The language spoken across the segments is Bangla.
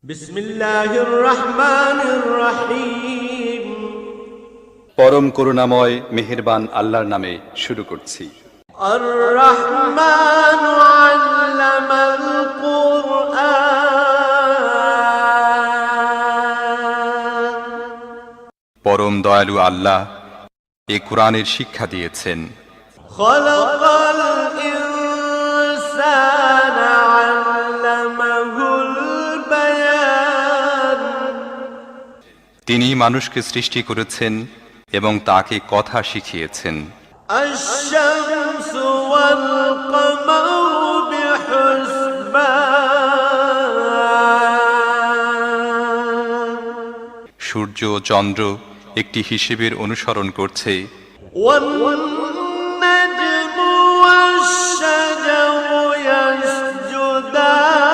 বিসমিল্লাহির রহমানির রহিম। পরম করুণাময় মেহেরবান আল্লাহর নামে শুরু করছি। আর রহমান আল্লামাল কুরআন। পরম দয়ালু আল্লাহ এ কোরআনের শিক্ষা দিয়েছেন। খলাকাল ইনসানা আল্লামাহুল বায়ান। তিনি মানুষকে সৃষ্টি করেছেন এবং তাকে কথা শিখিয়েছেন। আশ-শামসু ওয়াল কমারু বিহুসবান। সূর্য ও চন্দ্র একটি হিসেবের অনুসরণ করছে। ওয়ান-নাজমু ওয়াশ-শাজারু ইয়াসজুদান।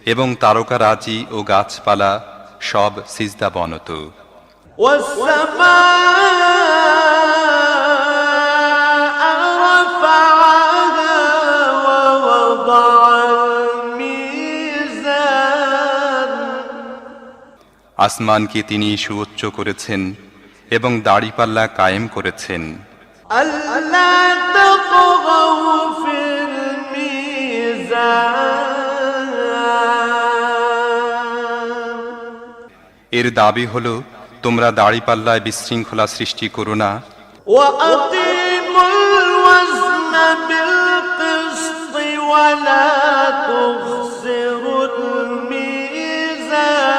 এবং তারকারাজি ও গাছপালা সব সিজদা বনত। ওয়াস-সামাআ রাফা'আহা ওয়া ওয়াদা'আল মিজান। আসমানকে তিনি সুউচ্চ করেছেন এবং দাড়িপাল্লা কায়েম করেছেন। আল্লা তাতগাউ ফিল মিজান। এর দাবি হলো তোমরা দাড়িপাল্লায় বিশৃঙ্খলা সৃষ্টি করো না। ওয়া আকিমুল ওয়াজনা বিল কিসতি ওয়া লা তুখসিরুল মিজান।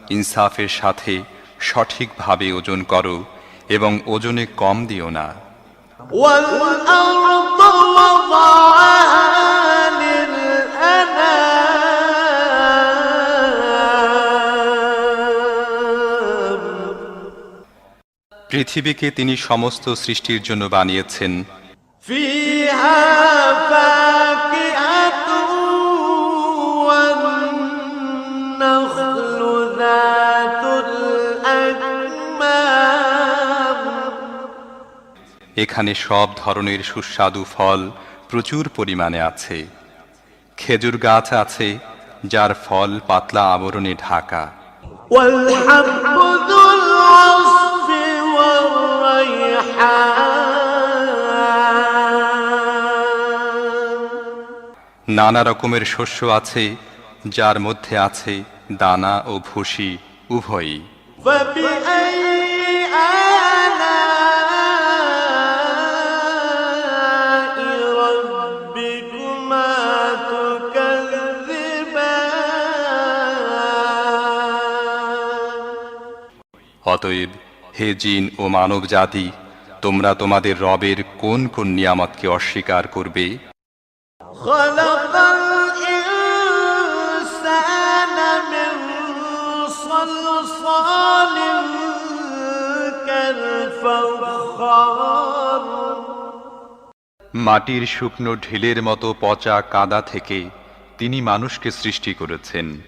ইনসাফের সাথে সঠিকভাবে ওজন করো এবং ওজনে কম দিও না। ওয়াল আরদ ওয়াদা'আহা লিল আনাম। পৃথিবীকে তিনি সমস্ত সৃষ্টির জন্য বানিয়েছেন। ফিহা ফাকিহাতু ওয়ান নাখলু যাতুল আকমাম। এখানে সব ধরনের সুস্বাদু ফল প্রচুর পরিমাণে আছে। খেজুর গাছ আছে যার ফল পাতলা আবরণে ঢাকা। ওয়াল হাব্বু যুল আসফি ওয়ার রাইহান। নানা রকমের শস্য আছে যার মধ্যে আছে দানা ও ভুসি উভয়ই। فبأي آلاء ربكما تكذبان। অতএব হে জিন ও মানব জাতি, তোমরা তোমাদের রবের কোন কোন নিয়ামতকে অস্বীকার করবে? خلق الإنسان من صلصال كالفخار। মাটির শুকনো ঢিলের মতো পচা কাদা থেকে তিনি মানুষকে সৃষ্টি করেছেন।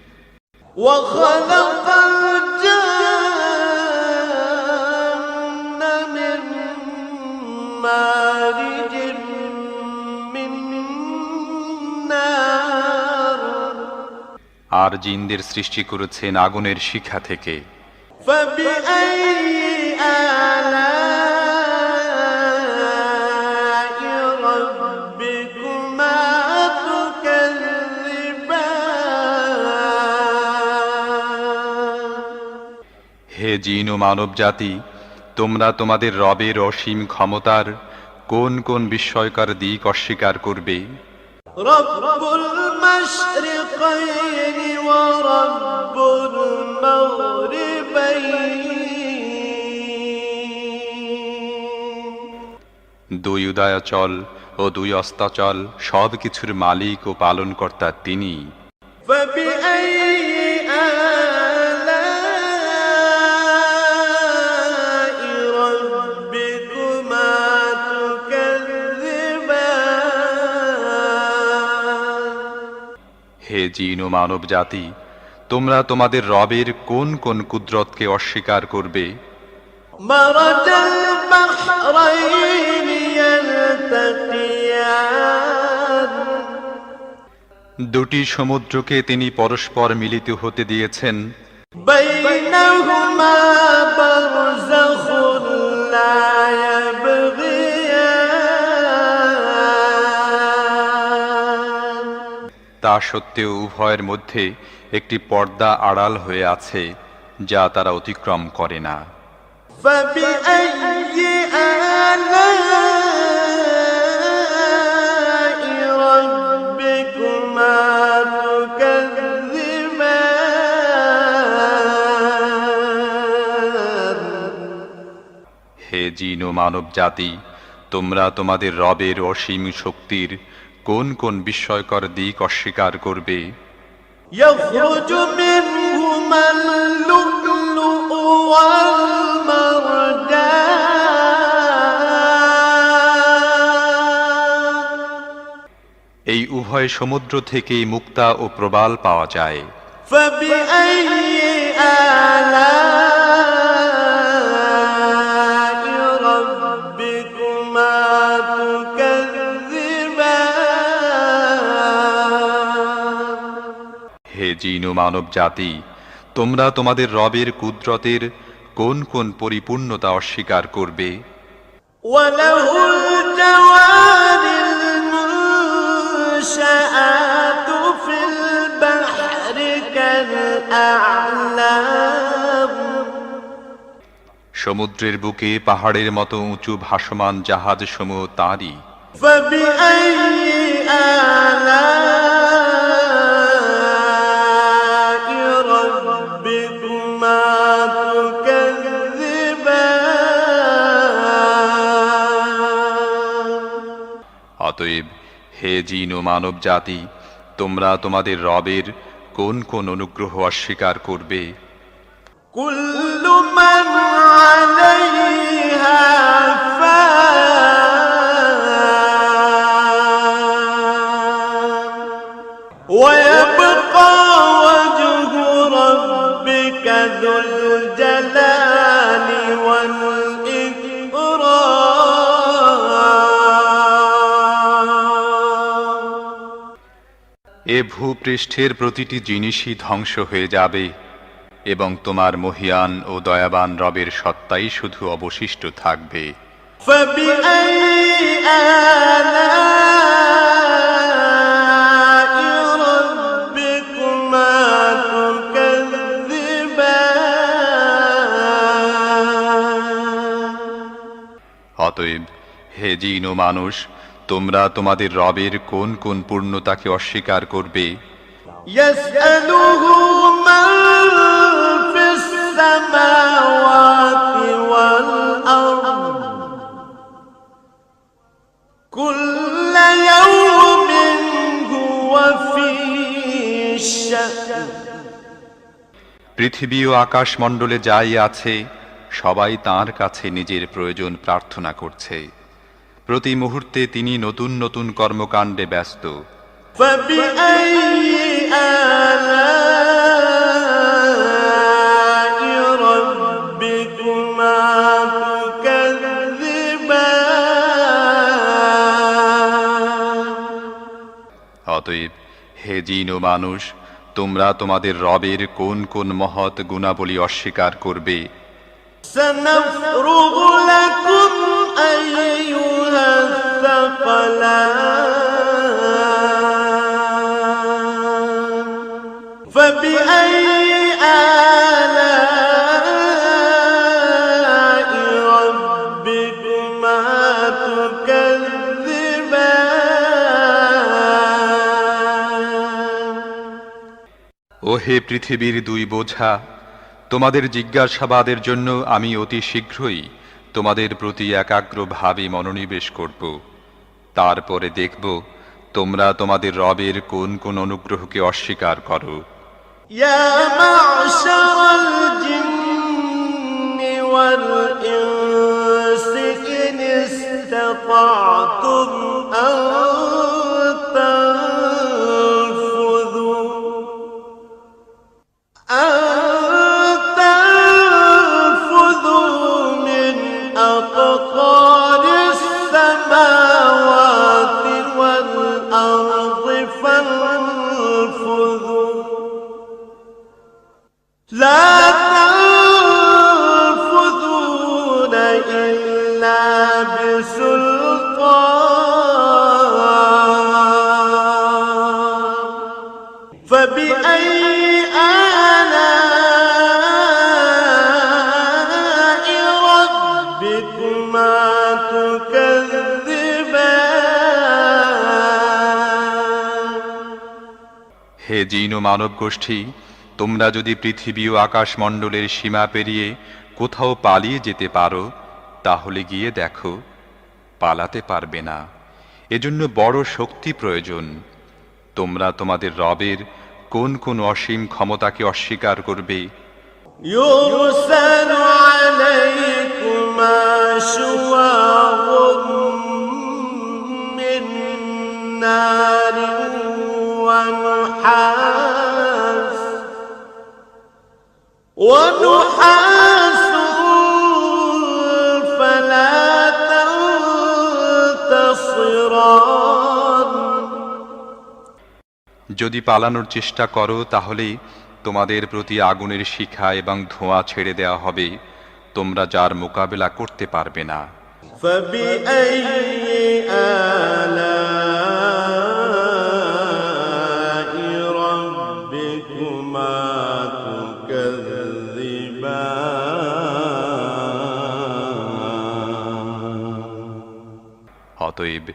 وخلق الجن من مارج من نار। আর জিনদের সৃষ্টি করেছেন আগুনের শিখা থেকে। فبأي آلاء ربكما تكذبان। হে জিন ও মানব জাতি, তোমরা তোমাদের রবের অসীম ক্ষমতার কোন কোন বিস্ময়কর দিক অস্বীকার করবে? رب المشرقين ورب المغربين। দুই উদয়াচল ও দুই অস্তাচল সব কিছুর মালিক ও পালনকর্তা তিনি। فبأي آلاء ربكما تكذبان। হে জিন ও মানব জাতি, তোমরা তোমাদের রবের কোন কোন কুদরতকে অস্বীকার করবে? مرج البحرين يلتقيان দুটি সমুদ্রকে তিনি পরস্পর মিলিত হতে দিয়েছেন। بينهما برزخ لا يبغيان তা সত্ত্বেও উভয়ের মধ্যে একটি পর্দা আড়াল হয়ে আছে যা তারা অতিক্রম করে না। فبأي آلاء ربكما تكذبان হে জিন ও মানব জাতি, তোমরা তোমাদের রবের অসীম শক্তির কোন কোন বিস্ময়কর দিক অস্বীকার করবে? يخرج منهما اللؤلؤ والمرجان এই উভয় সমুদ্র থেকেই মুক্তা ও প্রবাল পাওয়া যায়। فبأي آلاء ربكما تكذبان হে জিন ও মানব জাতি, তোমরা তোমাদের রবের কুদরতের কোন কোন পরিপূর্ণতা অস্বীকার করবে? وله الجوار المنشآت في البحر كالأعلام সমুদ্রের বুকে পাহাড়ের মতো উঁচু ভাসমান জাহাজ সমূহ তাঁরই। فبأي آلاء ربكما تكذبان অতএব হে জিন ও মানব জাতি, তোমরা তোমাদের রবের কোন কোন অনুগ্রহ অস্বীকার করবে? كل من عليها فان ويبقى وجه ربك ذو الجلال والإكرام এ ভূপৃষ্ঠের প্রতিটি জিনিসই ধ্বংস হয়ে যাবে এবং তোমার মহিয়ান ও দয়াবান রবের সত্তাই শুধু অবশিষ্ট থাকবে। فبأي آلاء ربكما تكذبان অতএব হে জিন ও মানুষ, তোমরা তোমাদের রবের কোন কোন পূর্ণতাকে অস্বীকার করবে? يسأله من في السماوات والأرض كل يوم هو في شأن পৃথিবী ও আকাশমণ্ডলে যাই আছে সবাই তাঁর কাছে নিজের প্রয়োজন প্রার্থনা করছে। প্রতি মুহূর্তে তিনি নতুন নতুন কর্মকাণ্ডে ব্যস্ত। فبأي آلاء ربكما تكذبان অতএব হে জিন ও মানুষ, তোমরা তোমাদের রবের কোন কোন মহৎ গুণাবলী অস্বীকার করবে? سنفرغ لكم أيها الثقلان فبأي آلاء ربكما تكذبان ও হে পৃথিবীর দুই বোঝা, তোমাদের জিজ্ঞাসাবাদের জন্য আমি অতি শীঘ্রই তোমাদের প্রতি একাগ্রভাবে মনোনিবেশ করব। তারপরে দেখব তোমরা তোমাদের রবের কোন কোন অনুগ্রহকে অস্বীকার করো। يا معشر الجن والإنس إن استطعتم أن تنفذوا من أقطار سلطان فبأي آلاء ربكما تكذبان হে জিন ও মানব গোষ্ঠী, তোমরা যদি পৃথিবী ও আকাশমণ্ডলের সীমা পেরিয়ে কোথাও পালিয়ে যেতে পারো তাহলে গিয়ে দেখো, পালাতে পারবে না। এজন্য বড় শক্তি প্রয়োজন। তোমরা তোমাদের রবের কোন কোন অসীম ক্ষমতাকে অস্বীকার করবে? يرسل عليكما شواظ من نار ونحاس فلا تنتصران যদি পালানোর চেষ্টা করো তাহলে তোমাদের প্রতি আগুনের শিখা এবং ধোঁয়া ছেড়ে দেওয়া হবে, তোমরা যার মোকাবেলা করতে পারবে না। فبأي آلاء ربكما تكذبان অতএব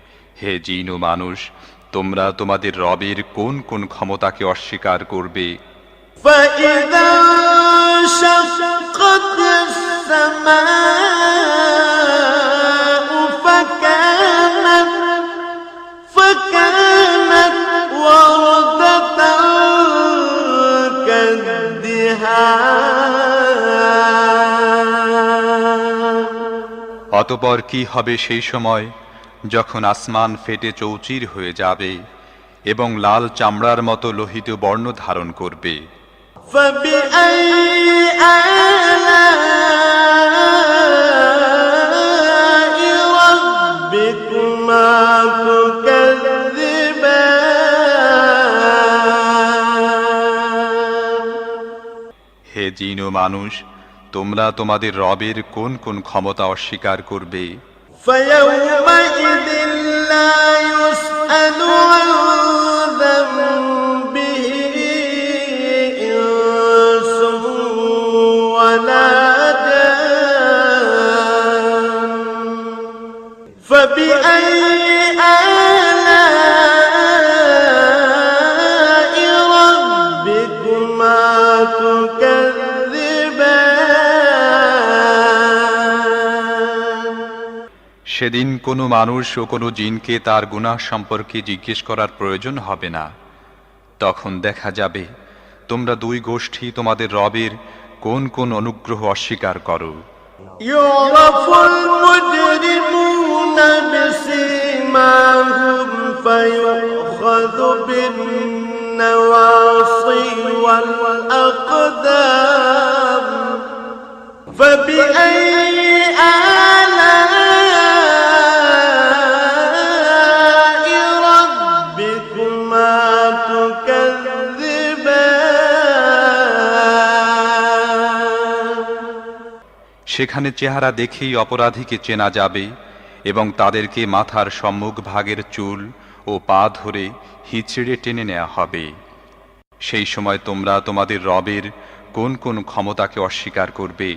হে জিন ও মানুষ, তোমরা তোমাদের রবের কোন কোন ক্ষমতাকে অস্বীকার করবে? فإذا انشقت السماء فكانت وردة كالدهان অতঃপর কি হবে সেই সময় যখন আসমান ফেটে চৌচির হয়ে যাবে এবং লাল চামড়ার মতো লোহিত বর্ণ ধারণ করবে? فبأي آلاء ربكما تكذبان হে জিন ও মানুষ, তোমরা তোমাদের রবের কোন কোন ক্ষমতা অস্বীকার করবে? فيومئذ لا يسأل عن ذنبه إنس ولا جان فبأي آلاء ربكما تكذبان সেদিন কোনো মানুষ ও কোনো জিনকে তার গুনাহ সম্পর্কে জিজ্ঞেস করার প্রয়োজন হবে না। তখন দেখা যাবে তোমরা দুই গোষ্ঠী তোমাদের রবের কোন কোন অনুগ্রহ অস্বীকার করো। يعرف المجرمون بسيماهم فيؤخذ بالنواصي والأقدام فبأي آلاء ربكما تكذبان সেখানে চেহারা দেখেই অপরাধীকে চেনা যাবে এবং তাদেরকে মাথার সম্মুখ ভাগের চুল ও পা ধরে হিচড়ে টেনে নেওয়া হবে। সেই সময় তোমরা তোমাদের রবের কোন কোন ক্ষমতাকে অস্বীকার করবে?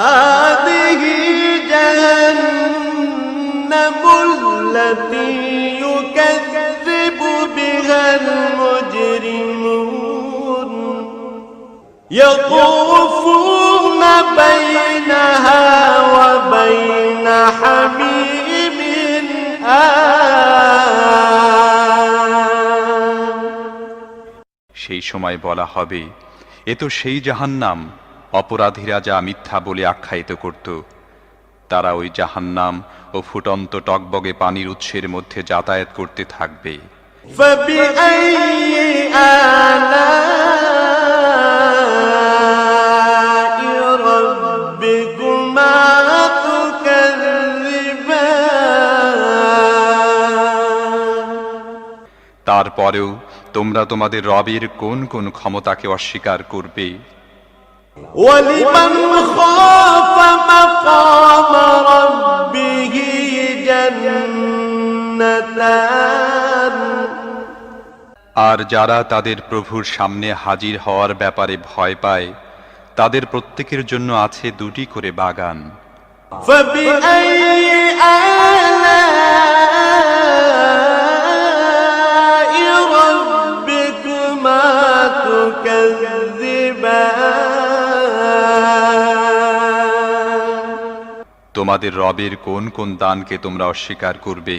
هذه جهنم التي يكذب بها المجرمون يطوفون بينها وبين حميم آن সেই সময় বলা হবে, এ তো সেই জাহান্নাম অপরাধীরা যা মিথ্যা বলে আখ্যায়িত করত। তারা ওই জাহান্নাম ও ফুটন্ত টকবগে পানির উৎসের মধ্যে যাতায়াত করতে থাকবে। فبأي آلاء ربكما تكذبان তারপরেও তোমরা তোমাদের রবের কোন কোন ক্ষমতাকে অস্বীকার করবে? ولمن خاف مقام ربه আর যারা তাদের প্রভুর সামনে হাজির হওয়ার ব্যাপারে ভয় পায় তাদের প্রত্যেকের জন্য আছে 2টি করে বাগান। فبأي آلاء ربكما تكذبان তোমাদের রবের কোন কোন দানকে তোমরা অস্বীকার করবে?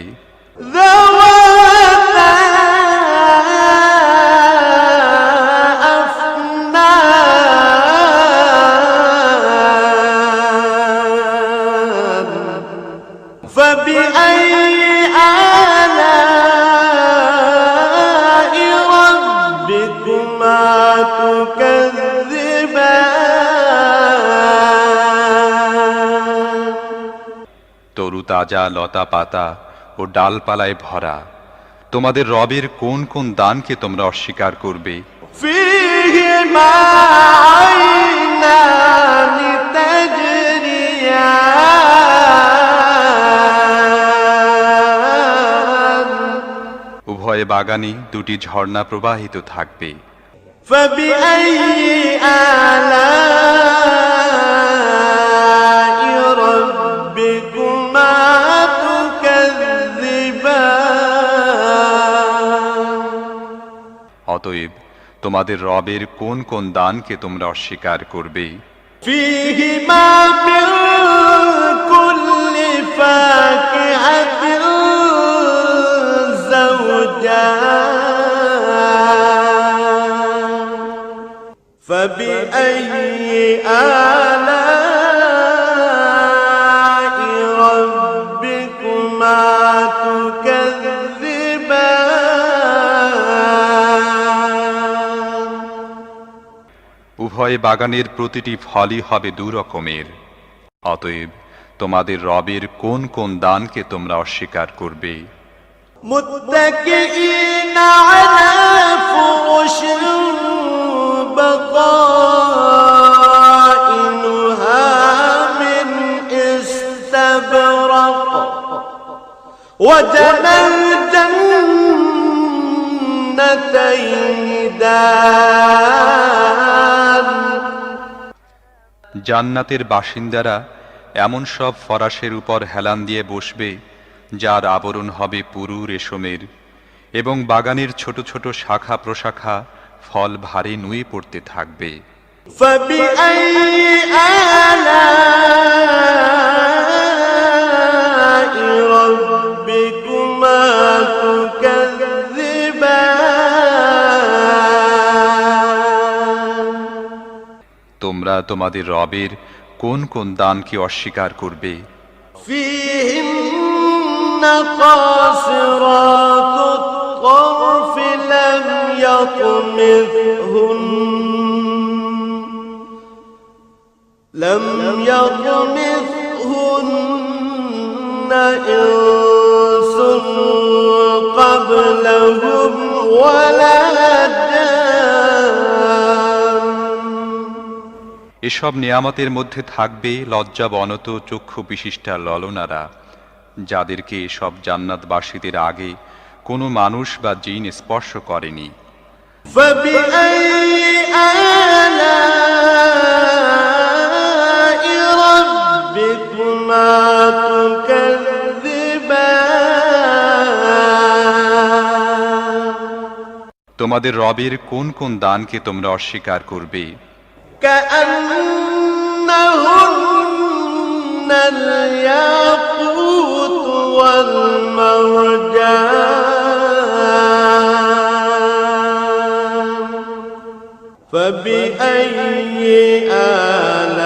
ذواتا أفنان فبأي آلاء ربكما تكذبان তরু তাজা লতা পাতা ও ডালপালায় ভরা তোমাদের রবের কোন কোন দানকে তোমরা অস্বীকার করবে? فيهما عينان تجريان উভয় বাগানে 2টি ঝর্ণা প্রবাহিত থাকবে। فبأي آلاء ربكما تكذبان অতএব তোমাদের রবের কোন কোন দানকে তোমরা অস্বীকার করবে? فيهما من كل فاكهة زوجان فبأي آلاء ربكما تكذبان উভয় বাগানের প্রতিটি ফলই হবে 2 রকমের। অতএব তোমাদের রবের কোন কোন দানকে তোমরা অস্বীকার করবে? متكئين على فرش بطائنها من استبرق وجنى الجنتين دان জান্নাতের বাসিন্দারা এমন সব ফরাশের উপর হেলান দিয়ে বসবে যার আবরণ হবে পুরু রেশমের, এবং বাগানের ছোট ছোট শাখা প্রশাখা ফল ভারে নুয়ে পড়তে থাকবে। فبأي آلاء ربكما تكذبان তোমরা তোমাদের রবের কোন কোন দানকে অস্বীকার করবে? فيهن قاصرات الطرف لم يطمثهن إنس قبلهم ولا جان এসব নিয়ামতের মধ্যে থাকবে লজ্জাবনত চক্ষু বিশিষ্টা ললনারা, যাদেরকে সব জান্নাতবাসীদের আগে কোনো মানুষ বা জিন স্পর্শ করেনি। فبأي آلاء ربكما تكذبان তোমাদের রবের কোন কোন দানকে তোমরা অস্বীকার করবে? كأنهن الياقوت والمرجان فبأي آلاء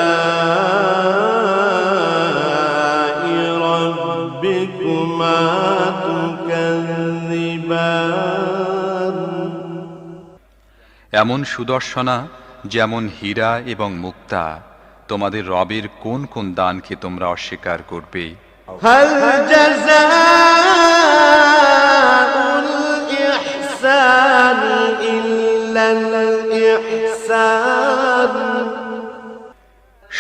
ربكما تكذبان এমন সুদর্শনা যেমন হীরা এবং মুক্তা, তোমাদের রবের কোন কোন দানকে তোমরা অস্বীকার করবে? هل جزاء الإحسان إلا الإحسان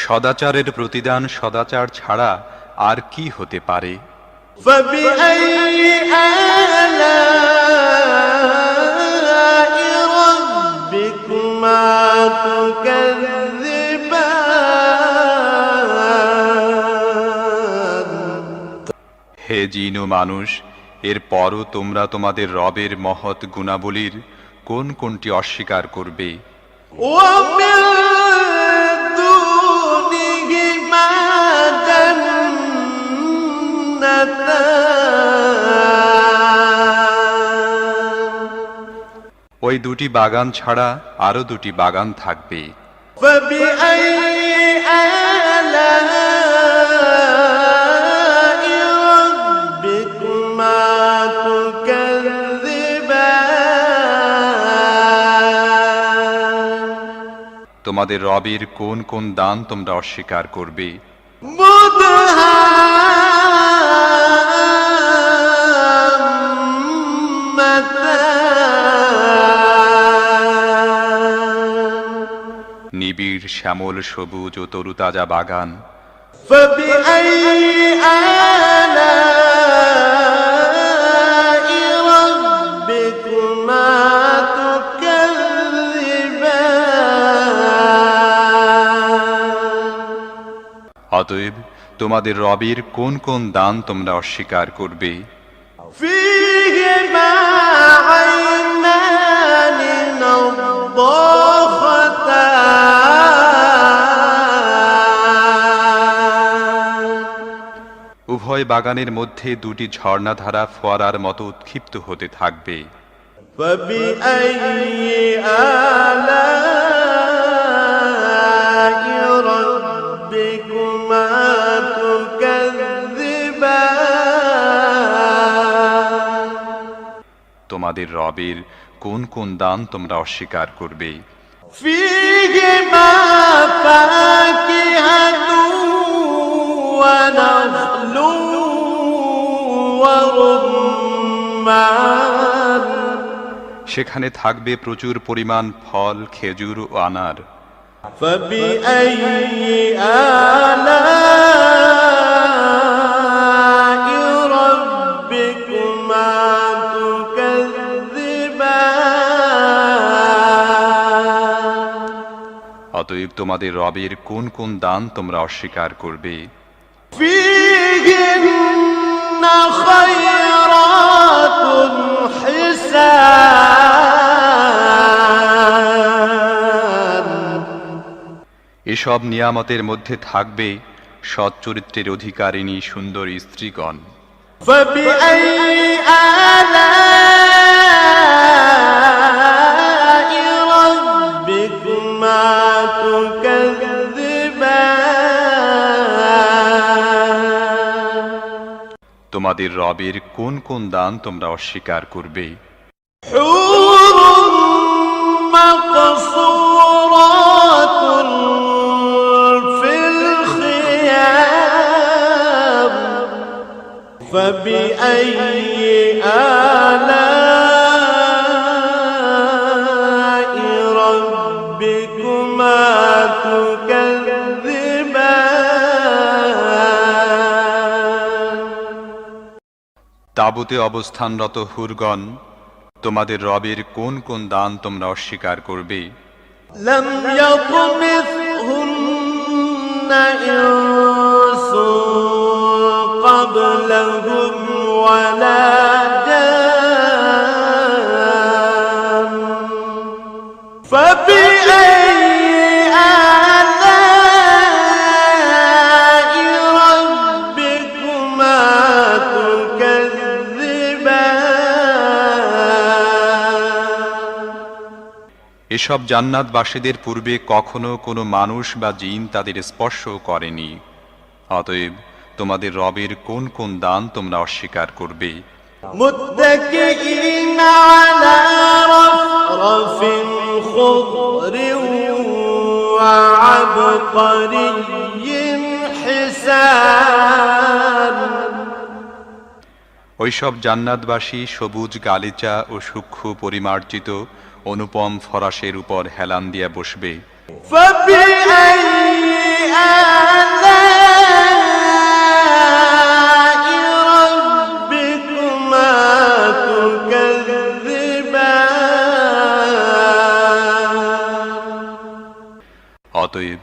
সদাচারের প্রতিদান সদাচার ছাড়া আর কি হতে পারে? فبأي آلاء হে জিন ও মানুষ, এরপরও তোমরা তোমাদের রবের মহৎ গুণাবলীর কোন কোনটি অস্বীকার করবে? ومن دونهما جنتان ওই দুটি বাগান ছাড়া আরো দুটি বাগান থাকবে। فبأي آلاء ربكما تكذبان তোমাদের রবের কোন কোন দান তোমরা অস্বীকার করবে? مدهامتان নিবিড় শ্যামল সবুজ ও তরুতাজা বাগান। فبأي آلاء ربكما تكذبان অতএব তোমাদের রবের কোন কোন দান তোমরা অস্বীকার করবে? فيهما عينان نضاختان উভয় বাগানের মধ্যে দুটি ঝর্ণাধারা ফোয়ারার মতো উৎক্ষিপ্ত হতে থাকবে। فبأي آلاء ربكما تكذبان তোমাদের রবের কোন কোন দান তোমরা অস্বীকার করবে? فيهما فاكهة ونخل ورمان সেখানে থাকবে প্রচুর পরিমাণ ফল, খেজুর ও আনার। فبأي آلاء ربكما تكذبان অতএব তোমাদের রবের কোন কোন দান তোমরা অস্বীকার করবে? فيهن خيرات حسان এসব নিয়ামতের মধ্যে থাকবে সৎ চরিত্রের অধিকারিণী সুন্দর স্ত্রীগণ। فبأي آلاء ربكما تكذبان তোমাদের রবের কোন কোন দান তোমরা অস্বীকার করবে? حور مقصورات في الخيام فبأي آلاء ربكما تكذبان তাঁবুতে অবস্থানরত হুরগণ, তোমাদের রবের কোন কোন দান তোমরা অস্বীকার করবে? لم يطمثهن إنس قبلهم ولا جان فبأي آلاء ربكما تكذبان এসব জান্নাতবাসীদের পূর্বে কখনো কোনো মানুষ বা জিন তাদের স্পর্শ করেনি। অতএব তোমাদের রবের কোন কোন দান তোমরা অস্বীকার করবে? متكئين على رفرف خضر وعبقري حسان ওইসব জান্নাতবাসী সবুজ গালিচা ও সূক্ষ্ম পরিমার্জিত অনুপম ফরাসের উপর হেলান দিয়ে বসবে। فبأي آلاء ربكما تكذبان অতএব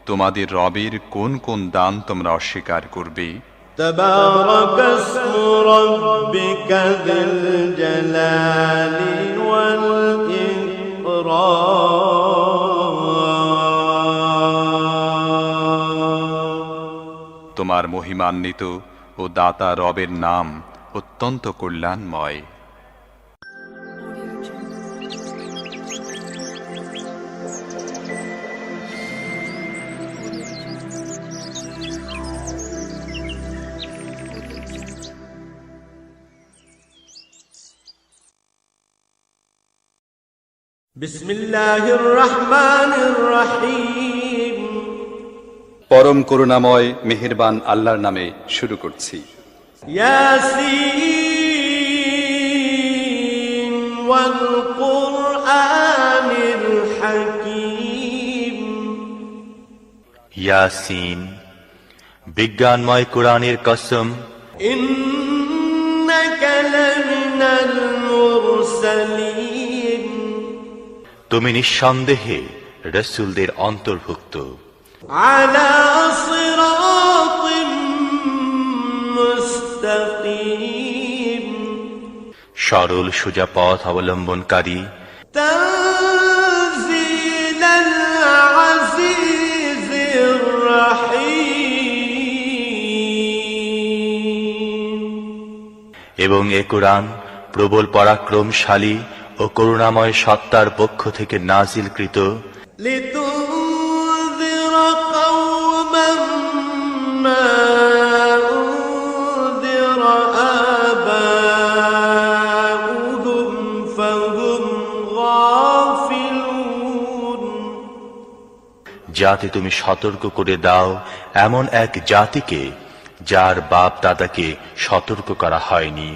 তোমাদের রবের কোন কোন দান তোমরা অস্বীকার করবে? تبارك اسم ربك ذي الجلال والإكرام তোমার মহিমান্বিত ও দাতা রবের নাম অত্যন্ত কল্যাণময়। بسم الله الرحمن الرحيم পরম করুণাময় মেহেরবান আল্লাহর নামে শুরু করছি। ياسين والقرآن الحكيم ইয়াসিন, বিজ্ঞানময় কোরআনের কসম। إنك لمن المرسلين তুমি নিঃসন্দেহে রাসূলদের অন্তর্ভুক্ত। على صراط مستقيم সরল সোজা পথ অবলম্বনকারী। تنزيل العزيز الرحيم এবং এ কোরআন প্রবল পরাক্রমশালী ও করুণাময় সত্তার পক্ষ থেকে নাজিলকৃত, لتنذر قوما ما أنذر آباؤهم فهم غافلون যাতে তুমি সতর্ক করে দাও এমন এক জাতিকে যার বাপ দাদাকে সতর্ক করা হয়নি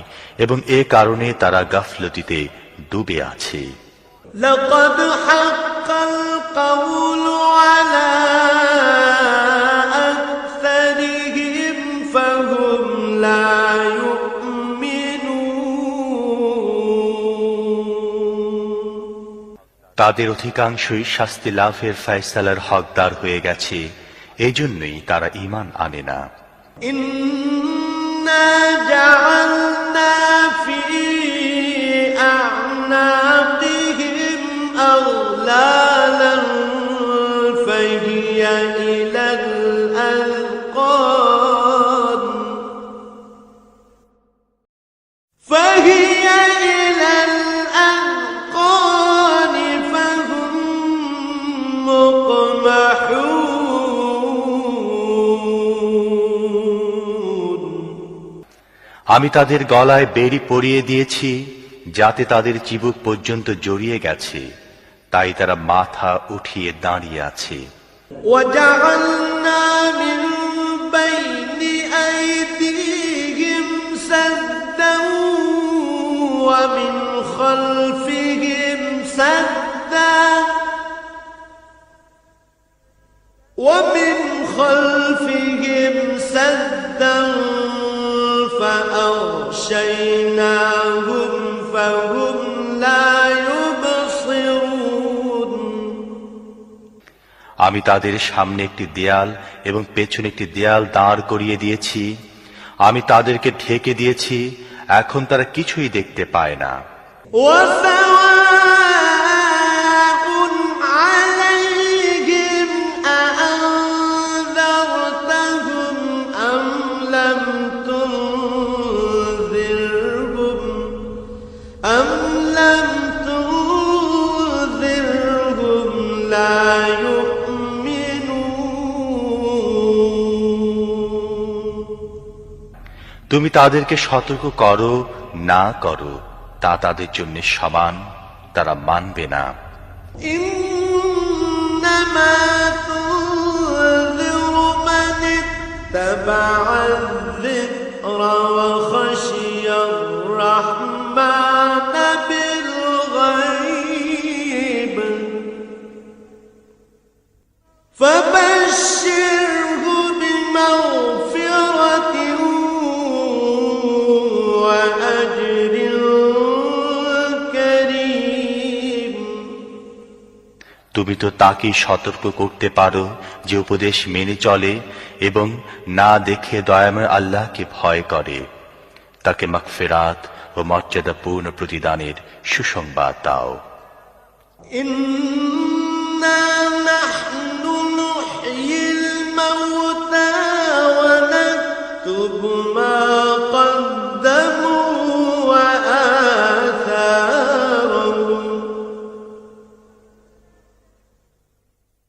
এবং এ কারণে তারা গাফলতিতে ডুবে আছে। لقد حق القول على أكثرهم فهم لا يؤمنون তাদের অধিকাংশই শাস্তি লাভের ফয়সালার হকদার হয়ে গেছে, এজন্যই তারা ঈমান আনে না। إنا جعلنا في أعناقهم أغلالا فهي إلى الأذقان فهم مقمحون আমি তাদের গলায় বেড়ি পরিয়ে দিয়েছি যাতে তাদের চিবুক পর্যন্ত জড়িয়ে গেছে, তাই তারা মাথা উঠিয়ে দাঁড়িয়ে আছে। وجعلنا من بين أيديهم سدا ومن خلفهم سدا فأغشيناهم فهم لا يبصرون আমি তাদের সামনে একটি দেয়াল এবং পেছনে একটি দেয়াল দাঁড় করিয়ে দিয়েছি, আমি তাদেরকে ঢেকে দিয়েছি, এখন তারা কিছুই দেখতে পায় না। وسواء عليهم أأنذرتهم أم لم تنذرهم لا يؤمنون তুমি তাদেরকে সতর্ক করো না করো তা তাদের জন্য সমান, তারা মানবে না। إنما تنذر من اتبع الذكر وخشي الرحمن بالغيب فبشره بمغفرة وأجر كريم তুমি তো তাকেই সতর্ক করতে পারো যে উপদেশ মেনে চলে এবং না দেখে দয়াময় আল্লাহকে ভয় করে। তাকে মাগফিরাত ও মর্যাদাপূর্ণ প্রতিদানের সুসংবাদ দাও। إنا نحن نحيي الموتى ونكتب ما قدموا وآثارهم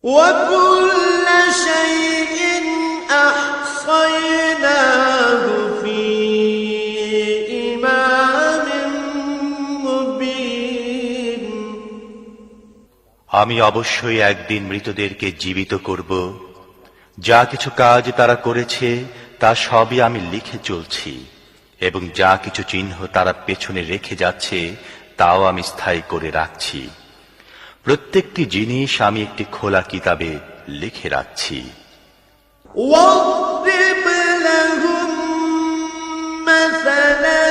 وكل شيء أحصيناه في إمام مبين। আমি অবশ্যই একদিন মৃতদেরকে জীবিত করব। যা কিছু কাজ তারা করেছে তা সবই আমি লিখে চলছি, এবং যা কিছু চিহ্ন তারা পেছনে রেখে যাচ্ছে তাও আমি স্থায়ী করে রাখছি। প্রত্যেকটি জিনিস আমি একটি খোলা কিতাবে লিখে রাখছি। واضرب لهم مثلا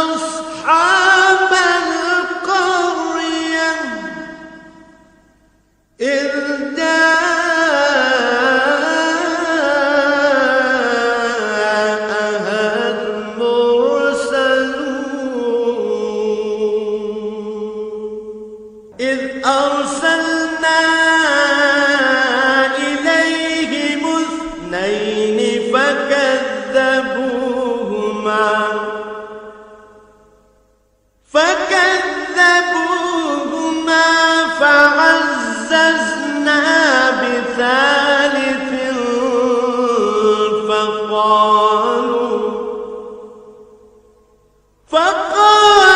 أصحاب القرية إذ جاءها المرسلون إذ أرسلنا إليهم اثنين فكذبوهما فعززنا بثالث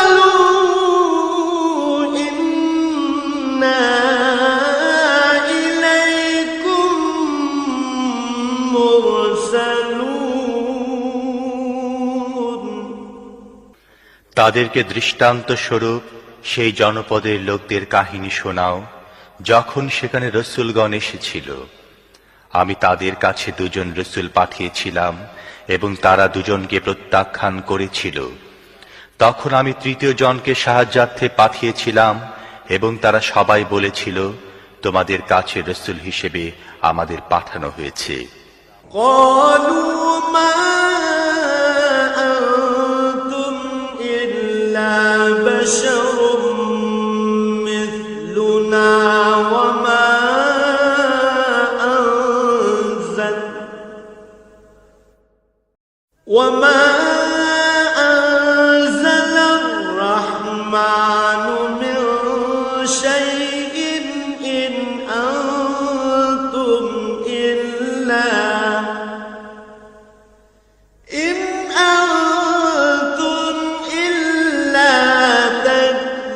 فقالوا إنا إليكم مرسلون। তাদেরকে দৃষ্টান্ত স্বরূপ সেই জনপদের লোকদের কাহিনী শোনাও, যখন সেখানে রসূলগণ এসেছিল। আমি তাদের কাছে দুজন রসূল পাঠিয়েছিলাম এবং তারা দুজনকে প্রত্যাখ্যান করেছিল। তখন আমি তৃতীয় জনকে সাহায্যার্থে পাঠিয়েছিলাম এবং তারা সবাই বলেছিল, তোমাদের কাছে রসূল হিসেবে আমাদের পাঠানো হয়েছে। قالوا ما أنتم إلا بشر مثلنا وما أنزل الرحمن من شيء إن أنتم إلا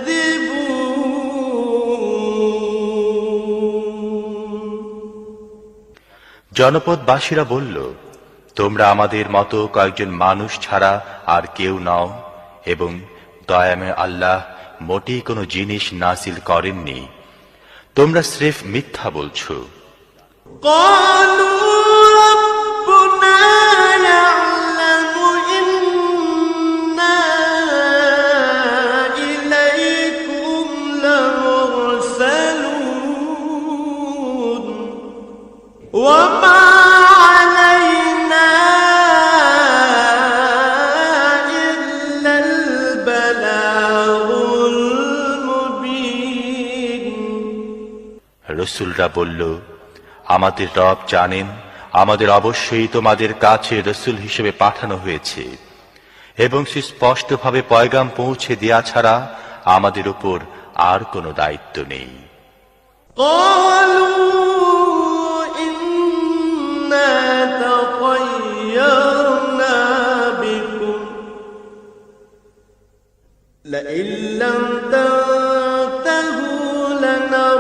تكذبون। জনপদবাসীরা বলল, তোমরা আমাদের মতো কয়েকজন মানুষ ছাড়া আর কেউ নও, এবং দয়াময় আল্লাহ মোটেই কোনো জিনিস নাযিল করেননি। তোমরা স্রেফ মিথ্যা বলছো। قالوا ربنا يعلم إنا إليكم لمرسلون وما علينا إلا البلاغ المبين। রসূলরা বলল, আমাদের রব জানেন আমাদের অবশ্যই তোমাদের কাছে রসূল হিসেবে পাঠানো হয়েছে, এবং সুস্পষ্টভাবে পয়গাম পৌঁছে দেয়া ছাড়া আমাদের উপর আর কোনো দায়িত্ব নেই। قالوا إنا تطيرنا بكم لئن لم تنتهوا لنرجمنكم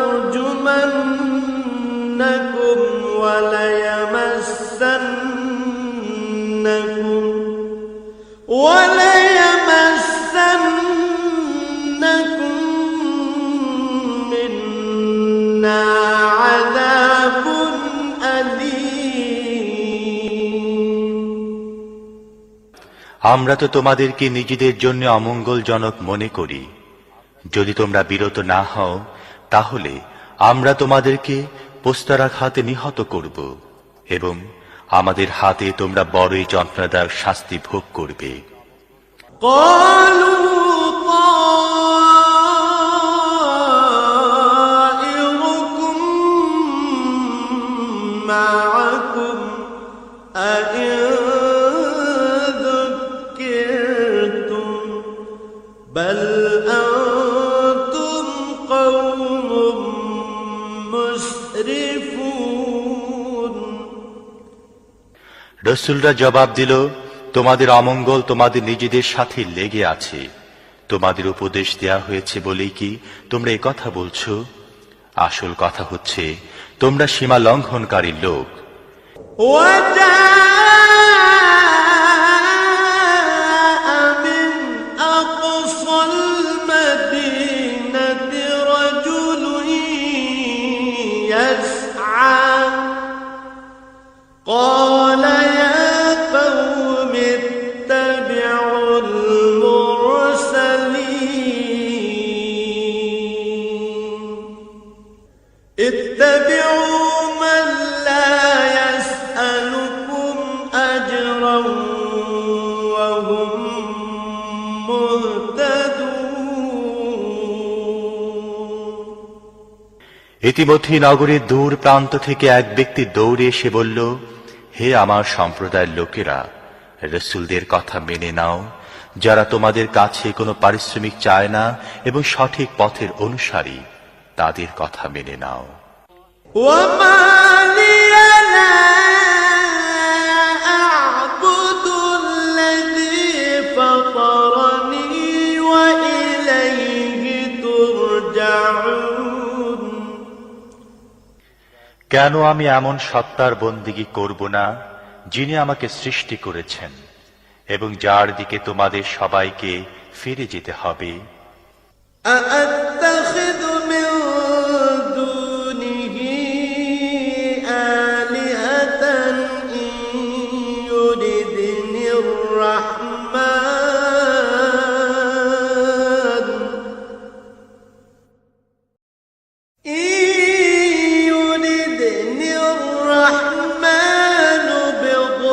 وليمسنكم منا عذاب أليم। আমরা তো তোমাদেরকে নিজেদের জন্য অমঙ্গলজনক মনে করি। যদি তোমরা বিরত না হও তাহলে আমরা তোমাদেরকে পোস্তারাঘাতে নিহত করব এবং আমাদের হাতে তোমরা বড়ই যন্ত্রণাদায়ক শাস্তি ভোগ করবে। قالوا طائركم معكم أئن ذكرتم بل أنتم قوم مسرفون। রসুলরা জবাব দিল, তোমাদের অমঙ্গল তোমাদের নিজেদের সাথে লেগে আছে। তোমাদের উপদেশ দেয়া হয়েছে বলেই কি তোমরা এই কথা বলছো? আসল কথা হচ্ছে তোমরা সীমা লঙ্ঘনকারী লোক। وجاء من أقصى المدينة رجل يسعى قال يا قوم اتبعوا المرسلين اتبعوا من لا يسألكم أجرا وهم مهتدون। ইতিমধ্যে নগরীর দূর প্রান্ত থেকে এক ব্যক্তি দৌড়ে এসে বলল, হে আমার সম্প্রদায়ের লোকেরা, রসুলদের কথা মেনে নাও, যারা তোমাদের কাছে কোনো পারিশ্রমিক চায় না এবং সঠিক পথের অনুসারী, তাদের কথা মেনে নাও। وما لي لا أعبد الذي فطرني وإليه ترجعون। কেন আমি এমন সত্তার বন্দিগি করব না যিনি আমাকে সৃষ্টি করেছেন এবং যার দিকে তোমাদের সবাইকে ফিরে যেতে হবে? أأتخذ من دونه آلهة إن يردني الرحمن بضر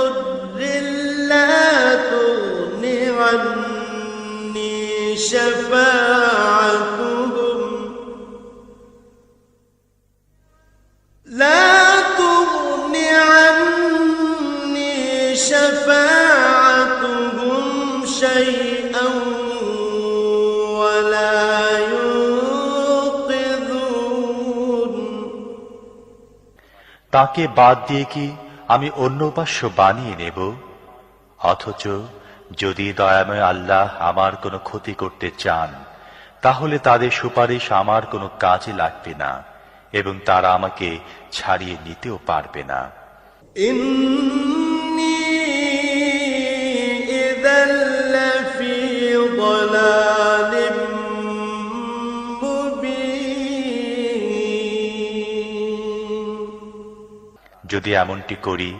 لا تغن عني شفاعتهم شيئا ولا ينقذون। তাকে বাদ দিয়ে কি আমি অন্য উপাস্য বানিয়ে নেব? অথচ যদি দয়াময় আল্লাহ আমার কোনো ক্ষতি করতে চান, তাহলে তাদের সুপারিশ আমার কোনো কাজে লাগবে না এবং তারা আমাকে ছাড়িয়ে নিতেও পারবে না। إني إذا لفي ضلال مبين। যদি এমনটি করি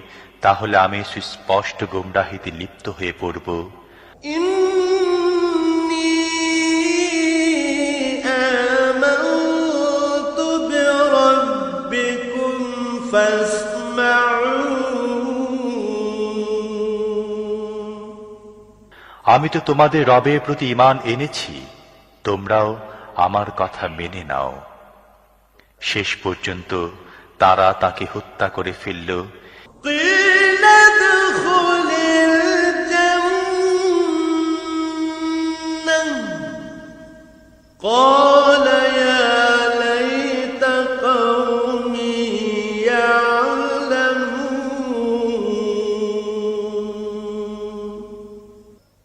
তাহলে আমি সুস্পষ্ট গোমরাহিতে লিপ্ত হয়ে পড়ব। إني آمنت بربكم فاسمعون। আমি তো তোমাদের রবের প্রতি ঈমান এনেছি, তোমরাও আমার কথা মেনে নাও। শেষ পর্যন্ত তারা তাকে হত্যা করে ফেলল। قيل ادخل الجنة قال يا ليت قومي يعلمون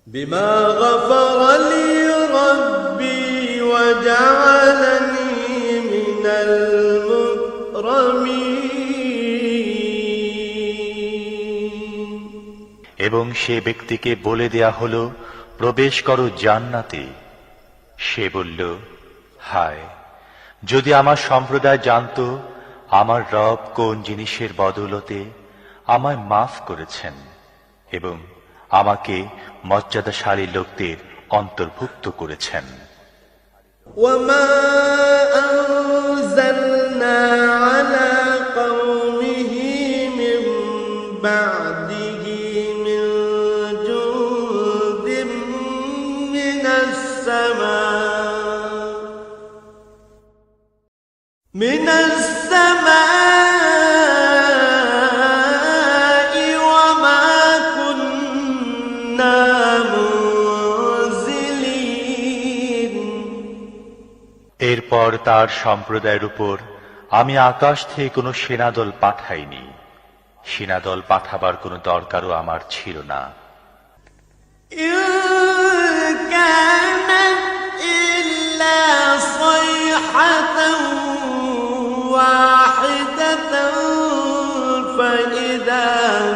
بما غفر لي ربي وجعلني من المكرمين। এবং সে ব্যক্তিকে বলে দেয়া হলো, প্রবেশ করো জান্নাতে। সে বলল, হায়, যদি আমার সম্প্রদায় জানতো আমার রব কোন জিনিসের বদৌলতে আমায় মাফ করেছেন এবং আমাকে মর্যাদাশালী লোকদের অন্তর্ভুক্ত করেছেন। وما أنزلنا على قومه من بعده من جند من السماء وما كنا منزلين এরপর তার সম্প্রদায়ের উপর আমি আকাশ থেকে কোনো সেনাদল পাঠাইনি, সেনাদল পাঠাবার কোনো দরকারও আমার ছিল না। إن كانت إلا صيحة واحدة فإذا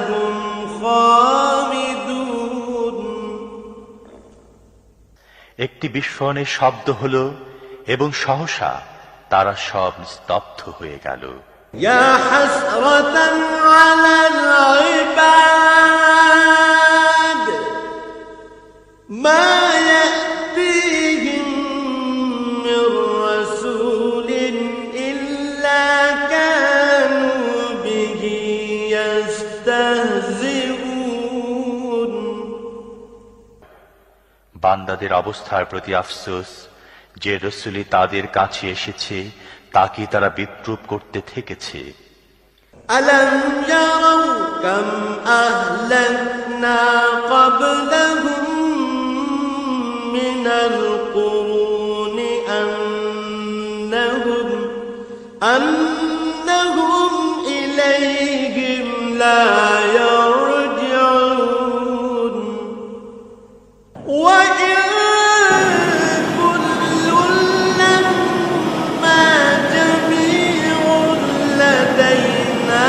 هم خامدون একটি বিস্ফোরণের শব্দ হলো এবং সহসা তারা সব স্তব্ধ হয়ে গেল। يا حسرة على العباد ما يأتيهم من رسول إلا كانوا به يستهزئون বান্দাদের অবস্থার প্রতি আফসোস, যে রসূলি তাদের কাছে এসেছে তাকে তারা বিদ্রূপ করতে থেকেছে। ألم يروا كم أهلكنا قبلهم من القرون أنهم إليهم لا يرجعون وإن كل لما جميع لدينا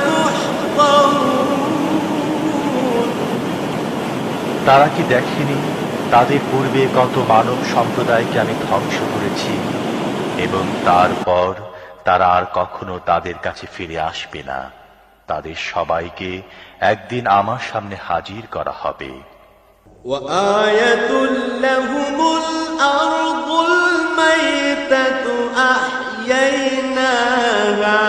محضرون তারা কি দেখেনি তাদের পূর্বে কত মানব সম্প্রদায়কে আমি ধ্বংস করেছি এবং তারপর তারা আর কখনো তাদের কাছে ফিরে আসবে না। তাদের সবাইকে একদিন আমার সামনে হাজির করা হবে। وآية لهم الأرض الميتة أحييناها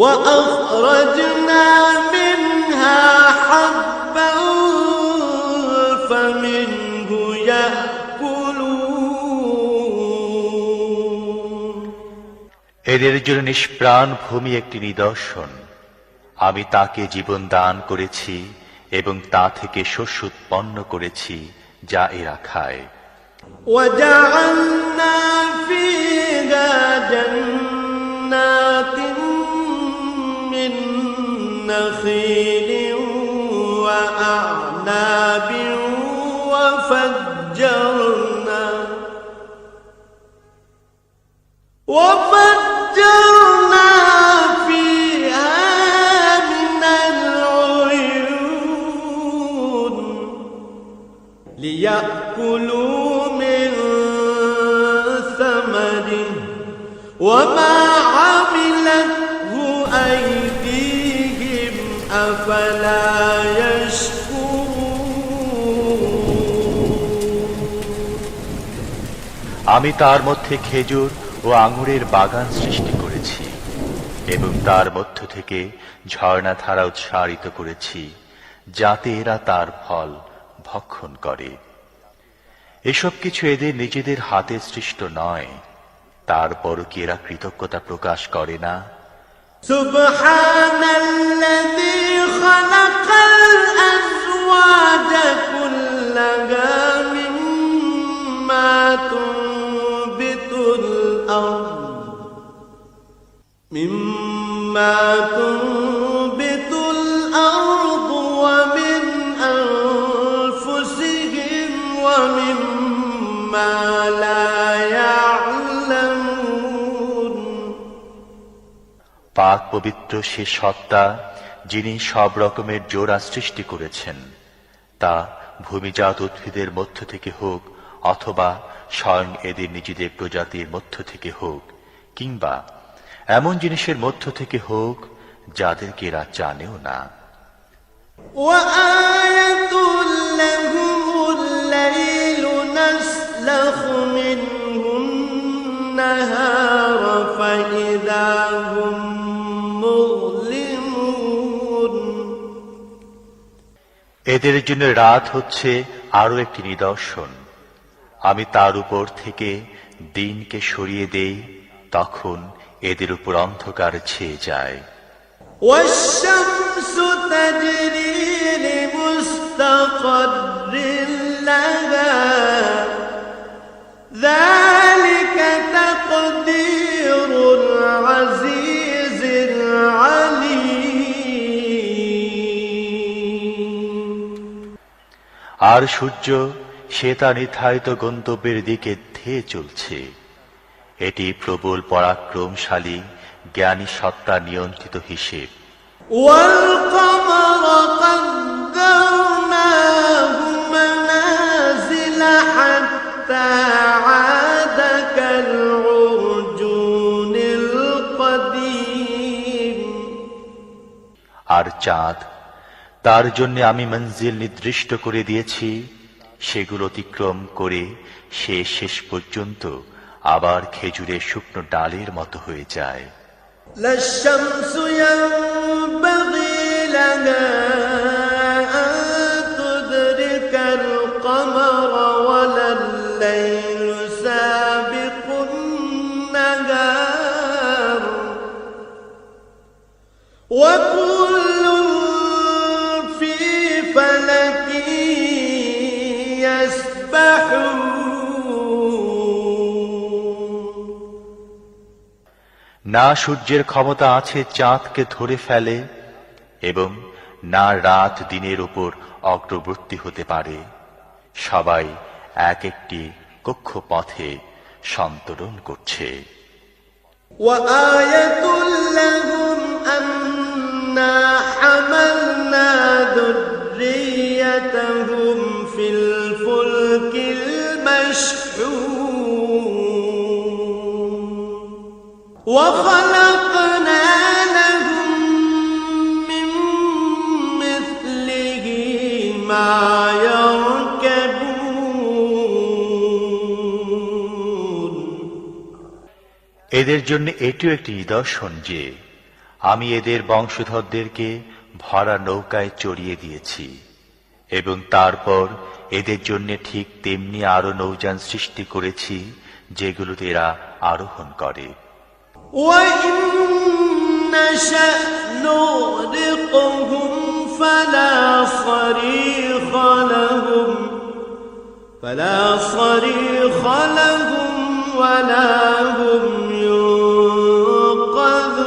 وأخرجنا منها حبا فمنه يأكلون এদের জন্য নিষ্প্রাণ ভূমি একটি নিদর্শন। আমি তাকে জীবন দান করেছি এবং তা থেকে শস্য উৎপন্ন করেছি যা এরা খায়। وجعلنا فيها جنات من نخيل وأعناب وفجرنا فيها من العيون ليأكلوا من ثمره وما عملته أيديهم أفلا আমি তার মধ্যে খেজুর ও আঙুরের বাগান সৃষ্টি করেছি এবং তার মধ্য থেকে ঝর্ণাধারা উৎসারিত করেছি যাতে এরা তার ফল ভক্ষণ করে। এসব কিছু এদের নিজেদের হাতে সৃষ্ট নয়, তারপরও কি এরা কৃতজ্ঞতা প্রকাশ করে না? সুবহানাল্লাযী খালাকাল আযওয়াজা কুল্লাহা মিম্মা তুনবিতুল আরদ ওয়া মিন আনফুসিহিম ওয়া মিম্মা লা ইয়া'লামুন। পাক পবিত্র সে সত্তা যিনি সব রকমের জোড়া সৃষ্টি করেছেন, তা ভূমিজাত উদ্ভিদের মধ্য থেকে হোক অথবা স্বয়ং এদের নিজেদের প্রজাতির মধ্য থেকে হোক, কিংবা এমন জিনিসের মধ্য থেকে হোক যাদেরকে এরা জানেও না। وآية لهم الليل نسلخ النهار فإذا هم مظلمون এদের জন্য রাত হচ্ছে আরো একটি নিদর্শন। আমি তার উপর থেকে দিনকে সরিয়ে দেই, তখন এদের উপর অন্ধকার ছেয়ে যায়। والشمس تجري لمستقر لها ذلك تقدير العزيز العليم আর সূর্য সে তার নির্ধারিত গন্তব্যের দিকে ধেয়ে চলছে। এটি প্রবল পরাক্রমশালী জ্ঞানী সত্তা নিয়ন্ত্রিত হিসেব। والقمر قدرناه منازل حتى عاد كالعرجون القديم আর চাঁদ, তার জন্য আমি মঞ্জিল নির্দিষ্ট করে দিয়েছি, সেগুলো অতিক্রম করে সে শেষ পর্যন্ত আবার খেজুরের শুকনো ডালের মতো হয়ে যায়। لا الشمس ينبغي لها أن تدرك القمر ولا الليل سابق النهار وكل في فلك يسبحون না সূর্যের ক্ষমতা আছে চাঁদকে ধরে ফেলে, এবং না রাত দিনের উপর অগ্রবর্তী হতে পারে। সবাই এক একটি কক্ষপথে সন্তরণ করছে। وآية لهم أنا حملنا ذريتهم في الفلك المشحون وخلقنا لهم من مثله ما يركبون এদের জন্য এটিও একটি নিদর্শন যে আমি এদের বংশধরদেরকে ভরা নৌকায় চড়িয়ে দিয়েছি, এবং তারপর এদের জন্য ঠিক তেমনি আরো নৌযান সৃষ্টি করেছি যেগুলোতে এরা আরোহণ করে। وإن نشأ نغرقهم فلا صريخ لهم ولا هم ينقذون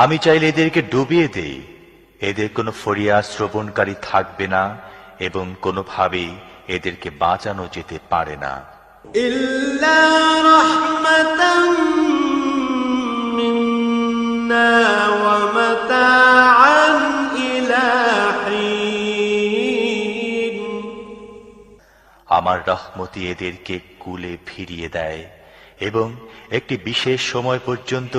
আমি চাইলে এদেরকে ডুবিয়ে দেই, এদের কোনো ফরিয়াদ শ্রবণকারী থাকবে না এবং কোনোভাবেই এদেরকে বাঁচানো যেতে পারে না। إلا رحمة منا ومتاعا إلى حين আমার রহমতি এদেরকে কুলে ফিরিয়ে দেয় এবং একটি বিশেষ সময় পর্যন্ত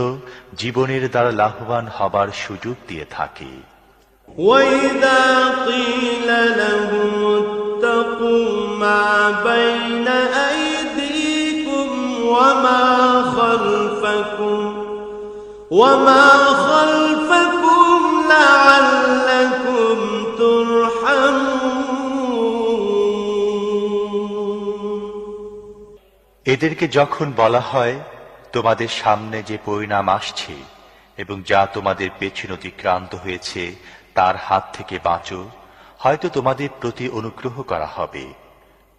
জীবনের দ্বারা লাভবান হবার সুযোগ দিয়ে থাকে। وإذا قيل لهم اتقوا ما بين أيديكم وما خلفكم لعلكم ترحمون এদেরকে যখন বলা হয় তোমাদের সামনে যে পরিণাম আসছে এবং যা তোমাদের পেছনে অতিক্রান্ত হয়েছে তার হাত থেকে বাঁচো, হয়তো তোমাদের প্রতি অনুগ্রহ করা হবে,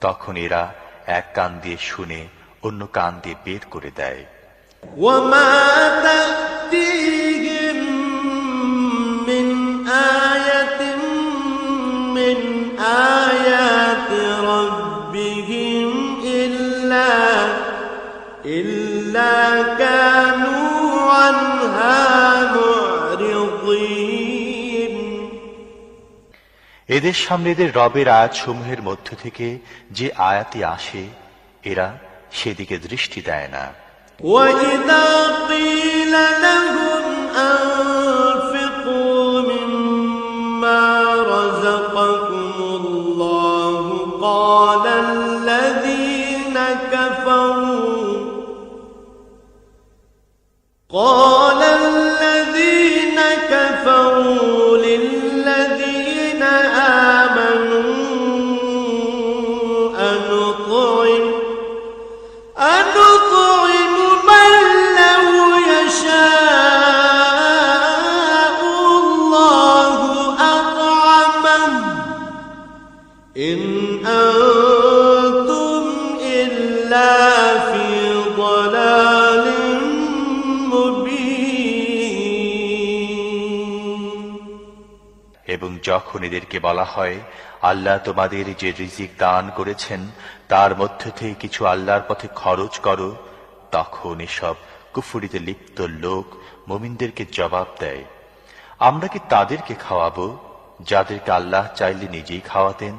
তখন এরা এক কান দিয়ে শুনে অন্য কান দিয়ে বের করে দেয়। وما تأتيهم من آية من آيات ربهم إلا كانوا عنها معرضين এদের সামনে এদের রবের আয়াতসমূহের মধ্য থেকে যে আয়াতি আসে এরা সেদিকে দৃষ্টি দেয় না। وَإِذَا قِيلَ لَهُمْ أَنفِقُوا مِمَّا رَزَقَكُمُ اللَّهُ قَالَ الَّذِينَ قال الذين كفروا للذين آمنوا أنطعم من لو يشاء الله أطعمه إن أنتم إلا في ضلال مبين এবং যখন এদেরকে বলা হয় আল্লাহ তোমাদের যে রিজিক দান করেছেন তার মধ্য থেকে কিছু আল্লাহর পথে খরচ করো, তখন এসব কুফরিতে লিপ্ত লোক মুমিনদেরকে জবাব দেয়, আমরা কি তাদেরকে খাওয়াবো যাদেরকে আল্লাহ চাইলে নিজেই খাওয়াতেন?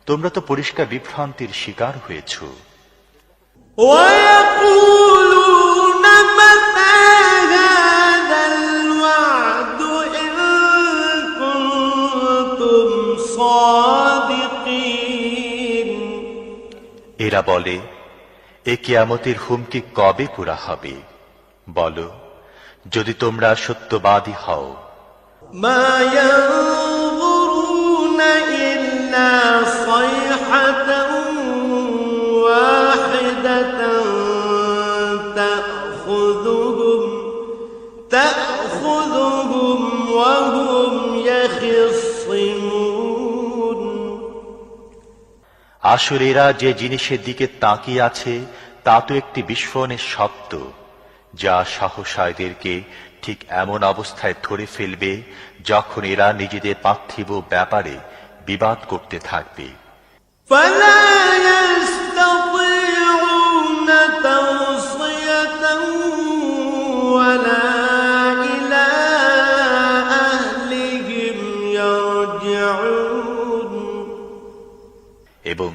তোমরা তো পরিষ্কার বিভ্রান্তির শিকার হয়েছ। ويقولون متى هذا الوعد إن كنتم صادقين এরা বলে, এ কিয়ামতের হুমকি কবে পুরা হবে? বলো, যদি তোমরা সত্যবাদী হও। ما ينظرون إلا صيحة واحدة تأخذهم وهم يخصمون আসলে এরা যে জিনিসের দিকে তাকিয়ে আছে তা তো একটি বিস্ফোরণের শব্দ, যা সহসা এদেরকে ঠিক এমন অবস্থায় ধরে ফেলবে যখন এরা নিজেদের পার্থিব ব্যাপারে বিবাদ করতে থাকবে। فلا يستطيعون توصية ولا إلى أهلهم يرجعون এবং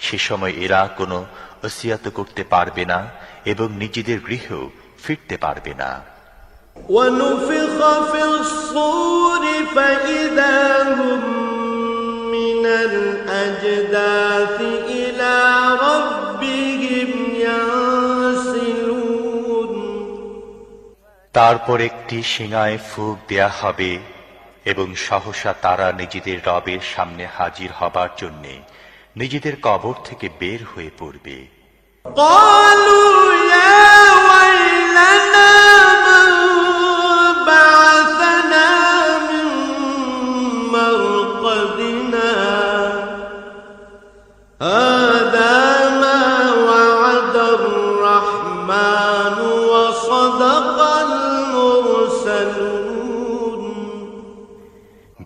সে সময় এরা কোনো ওসিয়াত করতে পারবে না এবং নিজেদের গৃহেও ফিরতে পারবে না। ونفخ في الصور فإذا هم من الأجداث إلى ربهم ينسلون তারপর একটি শিঙায় ফুঁক দেয়া হবে এবং সহসা তারা নিজেদের রবের সামনে হাজির হবার জন্যে নিজেদের কবর থেকে বের হয়ে পড়বে। قالوا يا ويلنا من بعثنا من مرقدنا هذا ما وعد الرحمن وصدق المرسلون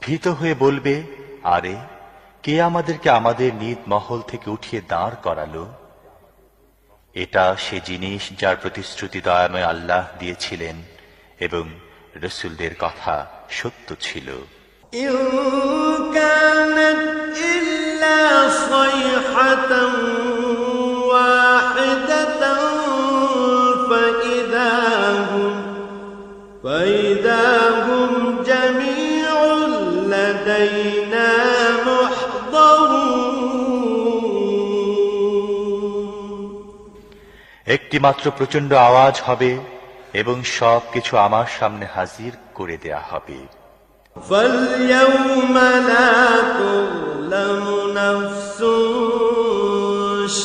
ভীত হয়ে বলবে, আরে কে আমাদেরকে আমাদের নিজ মহল থেকে উঠিয়ে দাঁড় করালো? এটা সে জিনিস যার প্রতিশ্রুতি দয়াময় আল্লাহ দিয়েছিলেন এবং রসুলদের কথা সত্য ছিল। إن كانت إلا صيحة واحدة فإذا هم جميع لدينا একটি মাত্র প্রচন্ড আওয়াজ হবে এবং সব কিছু আমার সামনে হাজির করে দেয়া হবে। فَالْيَوْمَ لَا تُظْلَمُ نَفْسٌ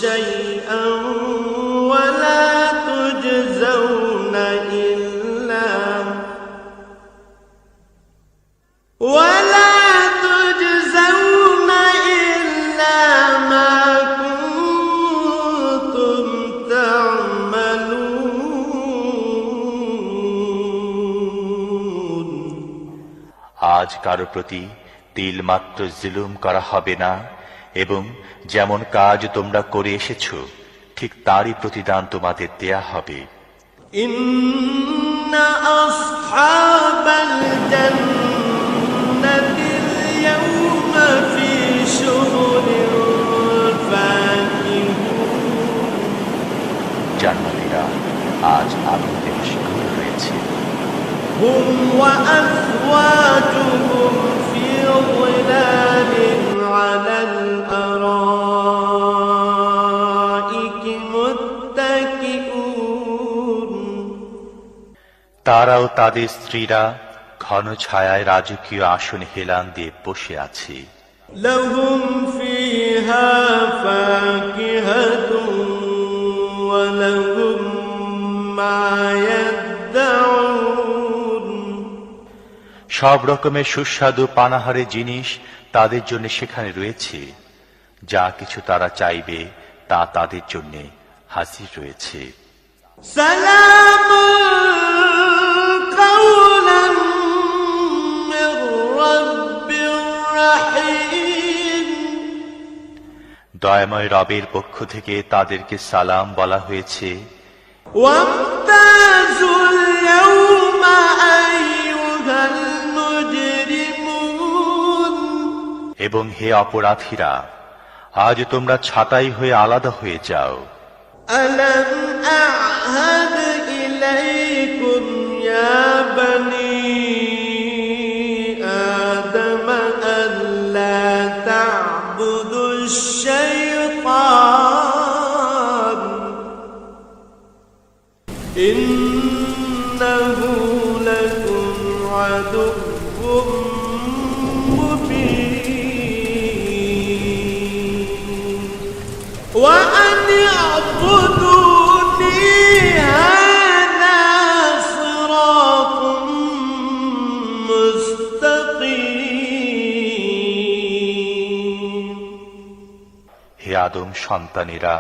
شَيْئًا وَلَا تُجْزَوْنَ إِلَّا مَا كُنتُمْ تَعْمَلُونَ আজ কারো প্রতি তিল মাত্র জুলুম করা হবে না এবং যেমন কাজ তোমরা করে এসেছো ঠিক তারই প্রতিদান তোমাদের দেয়া হবে। إن أصحاب الجنة اليوم في شغل فاكهون জান্নাতীরা আজ আনন্দে মশগুল রয়েছে। هم وأزواجهم في ظلال على الأرائك متكئون তারাও তাদের স্ত্রীরা ঘন ছায়ায় রাজকীয় আসনে হেলান দিয়ে বসে আছে। لهم فيها فاكهة ولهم ما يدعون সব রকমের সুস্বাদু পানাহারে জিনিস তাদের জন্য সেখানে রয়েছে। যা কিছু তারা চাইবে তা তাদের জন্য হাজির রয়েছে। سلام قولا من رب رحيم দয়াময় রবের পক্ষ থেকে তাদেরকে সালাম বলা হয়েছে। وامتازوا اليوم أيها المجرمون এবং হে অপরাধীরা, আজ তোমরা ছাঁটাই হয়ে আলাদা হয়ে যাও। ألم أعهد إليكم يا بني آدم ألا تعبدوا الشيطان إنه لكم عدو مبين وأن اعبدوني هذا صراط مستقيم হে আদম সন্তানেরা,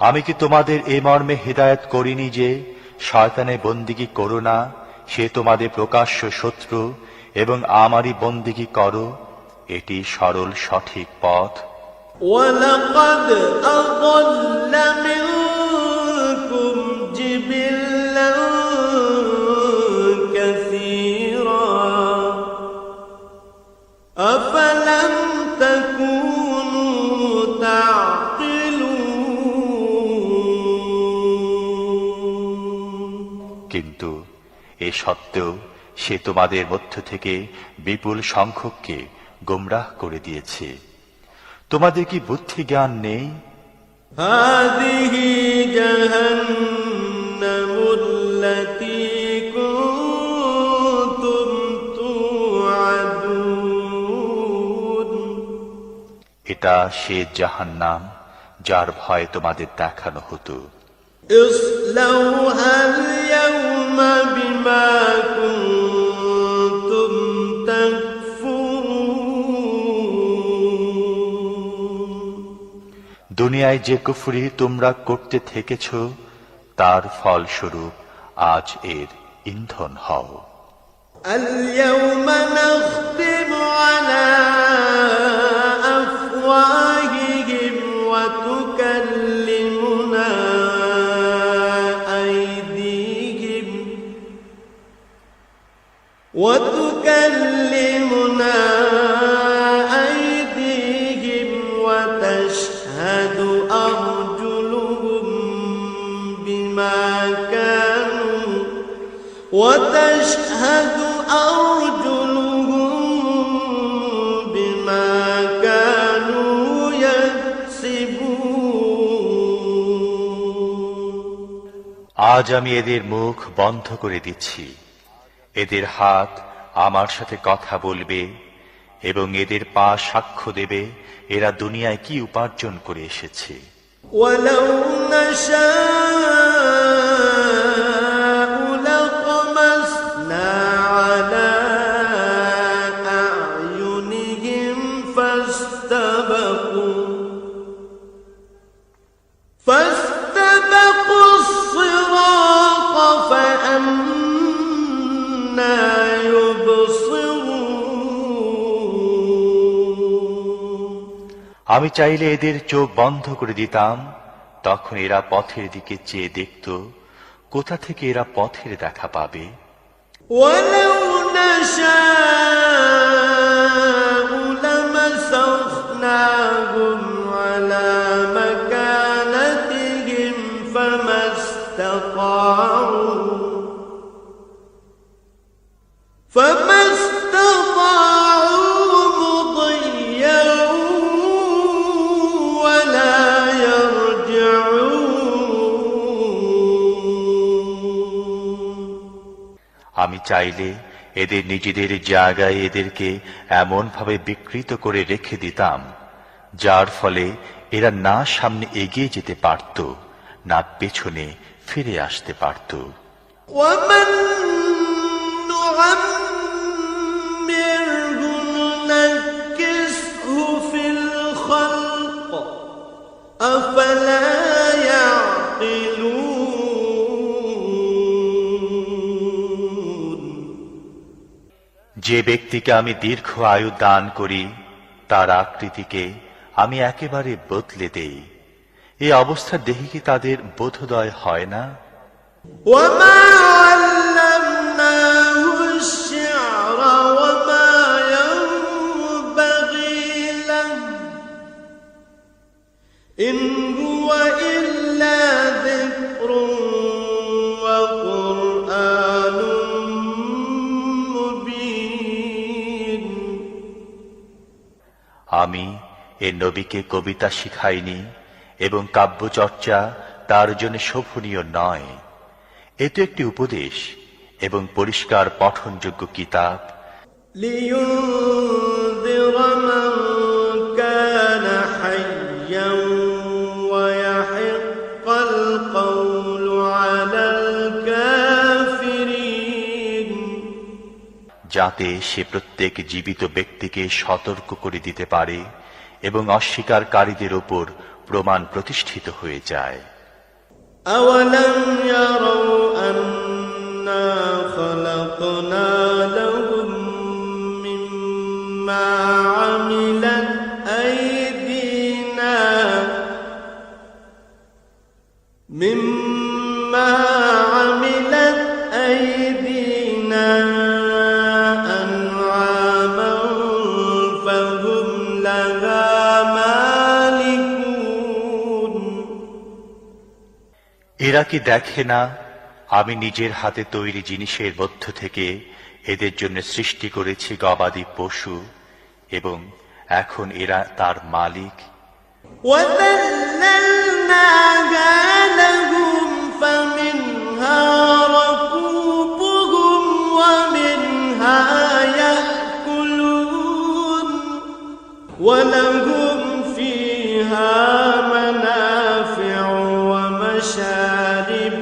আমি কি তোমাদের এই মর্মে হিদায়াত করিনি যে শয়তানের বন্দিগি করো না, সে তোমাদের প্রকাশ্য শত্রু, এবং আমারই বন্দিগি করো, এটি সরল সঠিক পথ। ولقد أضل منكم جبلا كثيرا أفلم تكونوا تعقلون কিন্তু এ সত্ত্বেও সে তোমাদের মধ্য থেকে বিপুল সংখ্যককে গোমরাহ করে দিয়েছে। তোমাদের কি বুদ্ধি জ্ঞান নেই? هذه جهنم التي كنتم توعدون এটা সে জাহান্নাম যার ভয় তোমাদের দেখানো হতো। اصلوها اليوم بما كنتم تكفرون দুনিয়ায় যে কুফরি তোমরা করতে থেকেছ, তার ফলস্বরূপ আজ এর ইন্ধন হও। اليوم نختم على أفواههم وتكلمنا أيديهم وتشهد أرجلهم بما كانوا يكسبون আজ আমি এদের মুখ বন্ধ করে দিচ্ছি। এদের হাত আমার সাথে কথা বলবে এবং এদের পা সাক্ষ্য দেবে এরা দুনিয়ায় কি উপার্জন করে এসেছে। ولو نشاء لطمسنا على أعينهم فاستبقوا الصراط فأنى يبصرون আমি চাইলে এদের চোখ বন্ধ করে দিতাম, তখন এরা পথের দিকে চেয়ে দেখত, কোথা থেকে এরা পথের দেখা পাবে। ولو نشاء لمسخناهم على مكانتهم فما استطاعوا مضيا ولا يرجعون আমি চাইলে এদের নিজেদের জায়গায় এদেরকে এমন ভাবে বিকৃত করে রেখে দিতাম, যার ফলে এরা না সামনে এগিয়ে যেতে পারত, না পেছনে ফিরে আসতে পারত। ومن نعمره ننكسه في الخلق أفلا يعقلون। যে ব্যক্তিকে আমি দীর্ঘ আয়ু দান করি, তার আকৃতিকে আমি একেবারে বদলে দেই। এই অবস্থা দেখে কি তাদের বোধোদয় হয় না? وما علمناه الشعر وما ينبغي له إن هو إلا ذكر وقرآن مبين। আমি এ নবীকে কবিতা শিখাইনি এবং কাব্যচর্চা তার জন্য শোভনীয় নয়। এ তো একটি উপদেশ এবং পরিষ্কার পঠনযোগ্য কিতাব। لينذر من كان حيا ويحق القول على الكافرين। যাতে সে প্রত্যেক জীবিত ব্যক্তিকে সতর্ক করে দিতে পারে এবং অস্বীকারীদের উপর প্রমাণ প্রতিষ্ঠিত হয়ে যায়। أولم يروا أنا خلقنا لهم مما عملت أيدينا أنعاما فهم لها مالكون। এরা কি দেখে না আমি নিজের হাতে তৈরি জিনিসের মধ্য থেকে এদের জন্য সৃষ্টি করেছি গবাদি পশু এবং এখন এরা তার মালিক। وَذَلَّلْنَاهَا لَهُمْ فَمِنْهَا رَكُوبُهُمْ وَمِنْهَا يَأْكُلُونَ وَلَهُمْ فِيهَا منافع ومشارب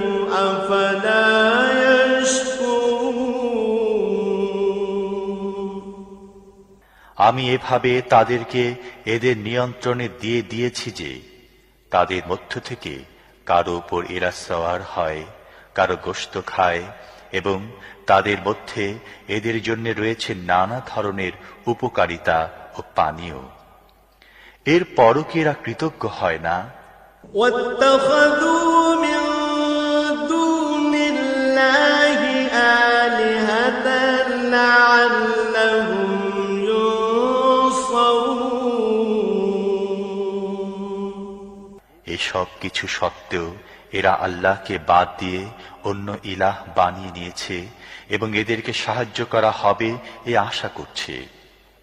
أفلا يشكرون। আমি এভাবে তাদেরকে এদের নিয়ন্ত্রণে দিয়ে দিয়েছি যে তাদের মধ্য থেকে কারো উপর এরা সওয়ার হয়, কারো গোশত খায় এবং তাদের মধ্যে এদের জন্য রয়েছে নানা ধরনের উপকারিতা ও পানীয়। এর পরও কি এরা কৃতজ্ঞ হয় না? واتخذوا من دون الله آلهة لعلهم ينصرون। এসব কিছু সত্ত্বেও এরা আল্লাহকে বাদ দিয়ে অন্য ইলাহ বানিয়ে নিয়েছে এবং এদেরকে সাহায্য করা হবে এ আশা করছে।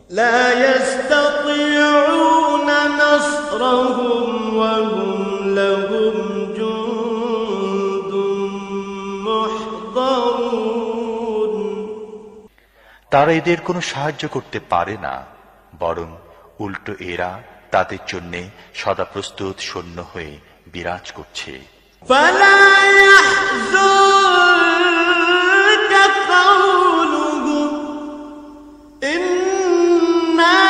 لا يستطيعون نصرهم وهم لهم جند محضرون। তারা এদের কোনো সাহায্য করতে পারে না, বরং উল্টো এরা তাদের জন্য সদা প্রস্তুত সৈন্য হয়ে বিরাজ করছে। فلا يحزنك قولهم إنا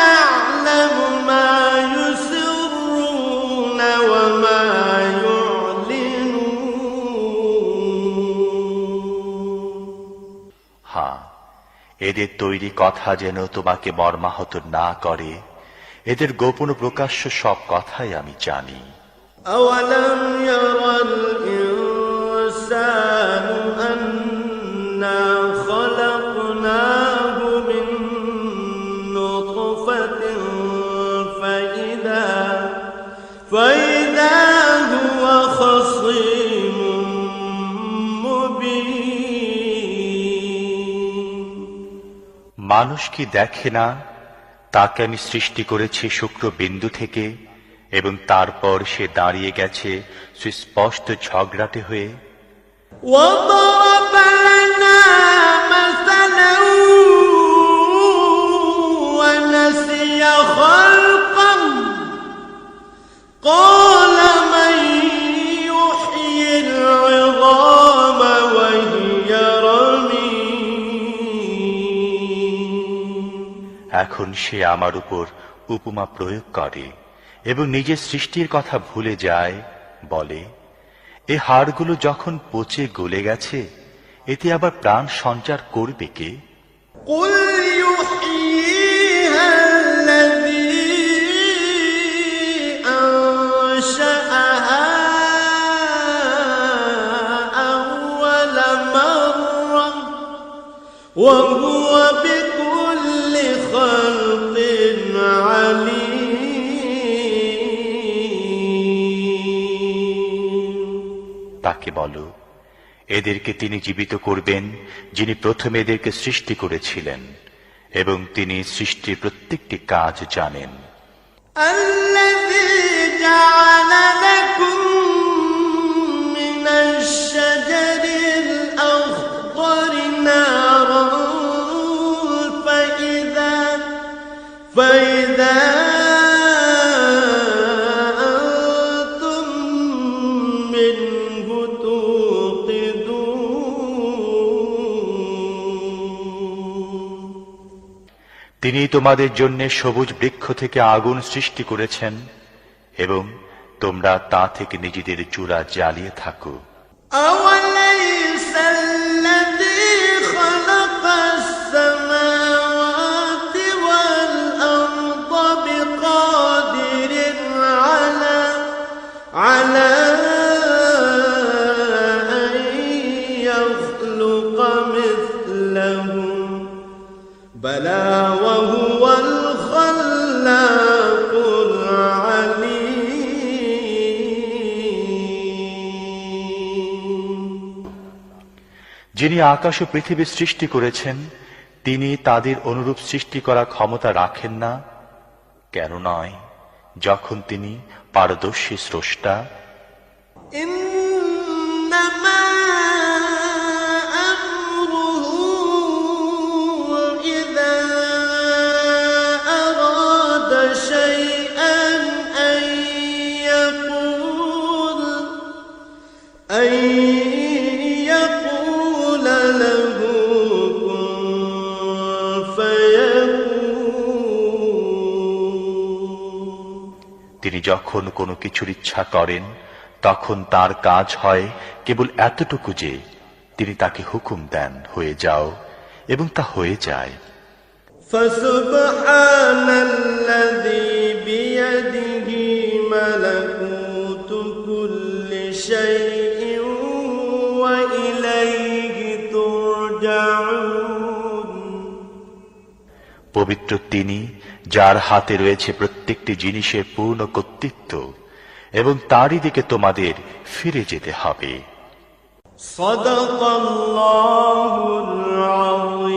نعلم ما يسرون وما يعلنون। হ্যাঁ, এদের তৈরি কথা যেন তোমাকে মর্মাহত না করে। এদের গোপন প্রকাশ্য সব কথাই আমি জানি। أولم ير الإنسان أنا خلقناه من نطفة فإذا هو خصيم مبين। মানুষ কি দেখে না তাকে আমি সৃষ্টি করেছি শুক্র বিন্দু থেকে এবং তারপর সে দাঁড়িয়ে গেছে সুস্পষ্ট ঝগড়াটে হয়ে। وضرب لنا এখন সে আমার উপর উপমা প্রয়োগ করে এবং নিজের সৃষ্টির কথা ভুলে যায়, বলে, এ হাড়গুলো যখন পচে গলে গেছে, এতে আবার প্রাণ সঞ্চার করবে কে? قل يحييها الذي أنشأها أول مرة وهو بكل خلق عليم। তাকে বলো, এদেরকে তিনি জীবিত করবেন যিনি প্রথমে এদেরকে সৃষ্টি করেছিলেন এবং তিনি সৃষ্টির প্রত্যেকটি কাজ জানেন। الذي جعل لكم من الشجر الأخضر نارا فإذا أنتم منه توقدون। তিনি তোমাদের জন্য সবুজ বৃক্ষ থেকে আগুন সৃষ্টি করেছেন এবং তোমরা তা থেকে নিজেদের চুলা জ্বালিয়ে থাকো। أوليس الذي خلق السماوات والأرض بقادر على أن يخلق مثلهم بلى وهو الخلاق العليم। যিনি আকাশ ও পৃথিবী সৃষ্টি করেছেন, তিনি তাদের অনুরূপ সৃষ্টি করার ক্ষমতা রাখেন না? কেন নয়, যখন তিনি পারদর্শী স্রষ্টা। إنما أمره إذا أراد شيئا أن يقول له كن فيكون। তিনি যখন কোনো কিছুর ইচ্ছা করেন, তখন তার কাজ হয় কেবল এতটুকু যে তিনি তাকে হুকুম দেন, হয়ে যাও, এবং তা হয়ে যায়। فسبحان الذي بيده ملكوت كل شيء وإليه ترجعون। পবিত্র তিনি, যার হাতে রয়েছে প্রত্যেকটি জিনিসের পূর্ণ কর্তৃত্ব, এবং তারই দিকে তোমাদের ফিরে যেতে হবে। صدق الله العظيم।